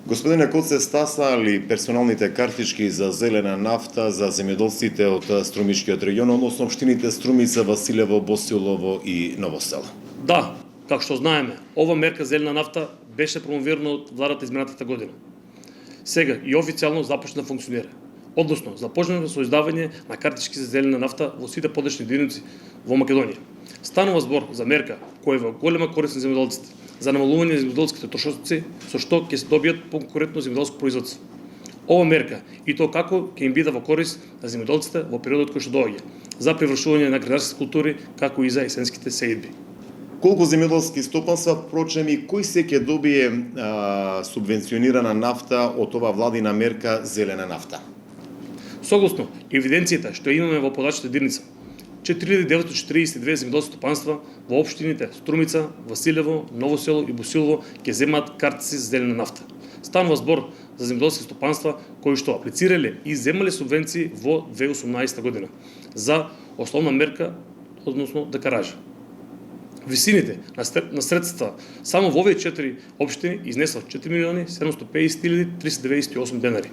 Господине Коцев, стаса ли персоналните картички за зелена нафта за земјоделците од Струмичкиот регион, односно општините Струмица, Василево, Босилово и Ново село? Да, како што знаеме, ова мерка зелена нафта беше промовирана од владата изминатата година. Сега и официјално започна да функционира. Односно, започнува со издавање на картички за зелена нафта во сите подречни единици во Македонија. Станува збор за мерка која е во голема корист на земјоделците, за намалување на земјоделските трошоци, со што ќе се добијат конкурентно земјоделско производство. Ова мерка и то како ќе им биде во корист на земјоделците во периодот кој што доаѓа, за привршување на градарски култури, како и за есенските сеидби. Колку земјоделски стопанства, впрочем, и кој се ќе добие субвенционирана нафта од ова владина мерка зелена нафта? Согласно евиденцијата што имаме во подачната единица, 4942 земјоделски стопанства во општините Струмица, Василево, Ново село и Босилово ќе земаат картици за зелена нафта. Станува збор за земјоделски стопанства кои што аплицирале и земале субвенции во 2018 година за основна мерка, односно декаража. Висините на средства само во овие 4 општини изнесла 4.750.398 денари.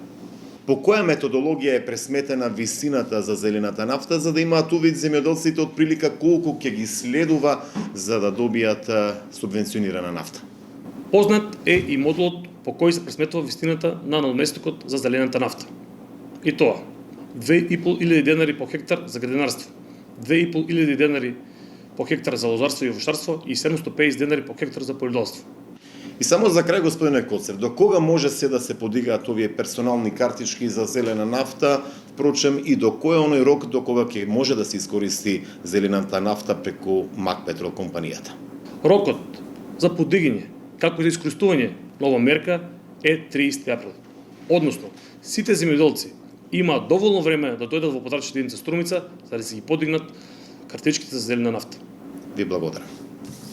По која методологија е пресметена висината за зелената нафта, за да имаат увид земјоделците од прилика колку ќе ги следува за да добијат субвенционирана нафта? Познат е и модулот по кој се пресметува висината на надоместокот за зелената нафта. И тоа 2.500 денари по хектар за градинарство, 2.500 денари по хектар за лозарство и овощарство и 750 денари по хектар за полјоделство. И само за крај, господине Коцев, до кога може се да се подигаат овие персонални картички за зелена нафта, впрочем и до кој е оној рок до кога ќе може да се искористи зелената нафта преку Макпетрол компанијата? Рокот за подигање, како и за искористување на ова мерка е 30 април. Односно, сите земјоделци имаат доволно време да дојдат во подрачната единица Струмица за да се ги подигнат картичките за зелена нафта. Ви благодарам.